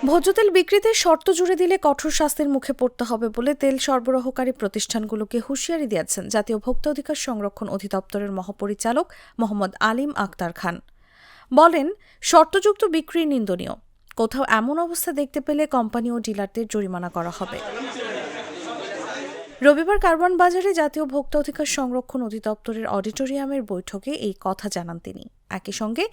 ভোজ্য তেল বিক্রিতে শর্ত জুড়ে দিলে কঠোর শাস্তির মুখে পড়তে হবে বলে তেল সরবরাহকারী প্রতিষ্ঠানগুলোকে হুঁশিয়ারি দিয়েছেন জাতীয় ভোক্তা অধিকার সংরক্ষণ অধিদপ্তরের মহাপরিচালক মোহাম্মদ আলিম আক্তার খান। বলেন, শর্তযুক্ত বিক্রি নিন্দনীয়। কোথাও এমন অবস্থা দেখতে পেলে কোম্পানি ও ডিলারদের জরিমানা করা হবে। রবিবার কারওয়ান বাজারে জাতীয় ভোক্তা অধিকার সংরক্ষণ অধিদপ্তরের অডিটোরিয়ামের বৈঠকে এই কথা জানান তিনি। একই সঙ্গে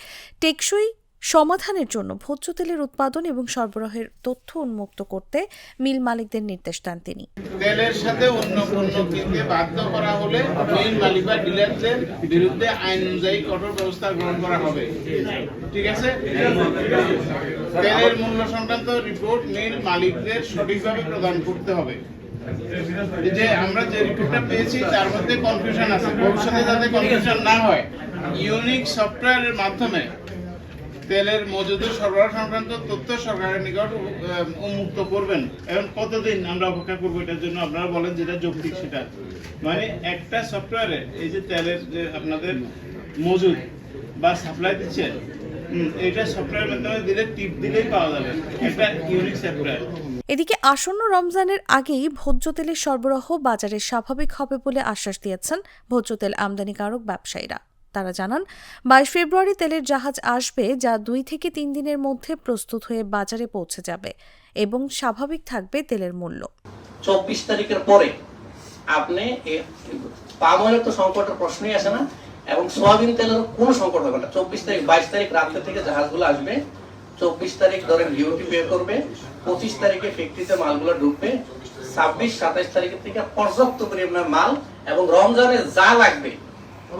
টেকসই সমাধানের জন্য ভোজ্য তেলের উৎপাদন এবং সরবরাহের তথ্য উন্মুক্ত করতে মিল মালিকদের নির্দেশ দেন তিনি। তেলের সাথে অন্য পণ্য কিনতে বাধ্য করা হলে মিল মালিক বা ডিলারদের বিরুদ্ধে আইন অনুযায়ী কঠোর ব্যবস্থা গ্রহণ করা হবে। ঠিক আছে? তেলের মূল্য সংক্রান্ত রিপোর্ট মিল মালিকদের সঠিকভাবে প্রদান করতে হবে। যে আমরা যে রিপোর্টটা পেয়েছি তার মধ্যে কনফিউশন আছে, ভবিষ্যতে যাতে কনফিউশন না হয় ইউনিক সফটওয়্যারের মাধ্যমে তেলের মজুদ সরবরাহ সংক্রান্ত তথ্য সরকারের নিকট উন্মুক্ত করবেন। এখন কতদিন আমরা অপেক্ষা করবো এটার জন্য? আপনারা বলেন যেটা যৌক্তিক সেটা। মানে একটা সফটওয়্যারে এই যে তেলের যে আপনাদের মজুদ বা সাপ্লাই দিচ্ছে, এটা সফটওয়্যারের মাধ্যমে দিলে টিপ দিলেই পাওয়া যাবে একটা ইউনিক সফটওয়্যার। এদিকে আসন্ন রমজানের আগেই ভোজ্য তেলের সরবরাহ বাজারে স্বাভাবিক হবে বলে আশ্বাস দিয়েছেন ভোজ্য তেল আমদানিকারক ব্যবসায়ীরা। তারা জানান, 22 ফেব্রুয়ারি তেলের জাহাজ আসবে, যা 2 থেকে 3 দিনের মধ্যে প্রস্তুত হয়ে বাজারে পৌঁছে যাবে এবং স্বাভাবিক থাকবে তেলের মূল্য। 24 তারিখের পরে আপনি পাম অয়েলের তো সংকটের প্রশ্নই আসে না, এবং সয়াবিন তেলের কোনো সংকট হবে না। 24 তারিখ 22 তারিখ রাত্রে থেকে জাহাজগুলো আসবে, 24 তারিখ ধরে ডিউটি পে করবে, 25 তারিখে ফ্যাক্টরিতে মালগুলো ঢুকবে, 26-27 তারিখের থেকে পর্যাপ্ত পরিমাণে মাল এবং রমজানে যা লাগবে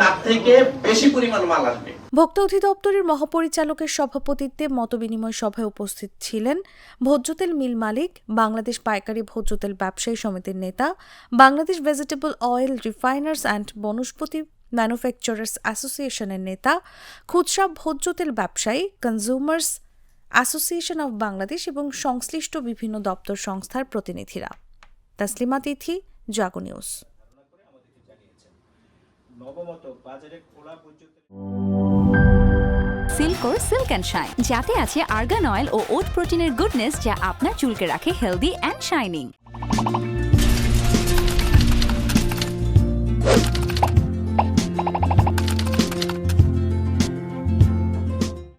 তার থেকে বেশি পরিমাণ মাল আসবে। ভোক্তা অধিদপ্তরের মহাপরিচালকের সভাপতিত্বে মতবিনিময় সভায় উপস্থিত ছিলেন ভোজ্য তেল মিল মালিক, বাংলাদেশ পাইকারি ভোজ্য তেল ব্যবসায়ী সমিতির নেতা, Bangladesh vegetable oil refiners and Vanaspati manufacturers অ্যাসোসিয়েশনের নেতা, খুচরা ভোজ্য তেল ব্যবসায়ী, কনজিউমার্স অ্যাসোসিয়েশন অব বাংলাদেশ এবং সংশ্লিষ্ট বিভিন্ন দপ্তর সংস্থার প্রতিনিধিরা। তাসলিমা তিথি, জাগো নিউজ। সিল্কোর সিল্ক অ্যান্ড শাইন, যাতে আছে আর্গান অয়েল ও ওট প্রোটিনের গুডনেস, যা আপনার চুলকে রাখে হেলদি অ্যান্ড শাইনিং।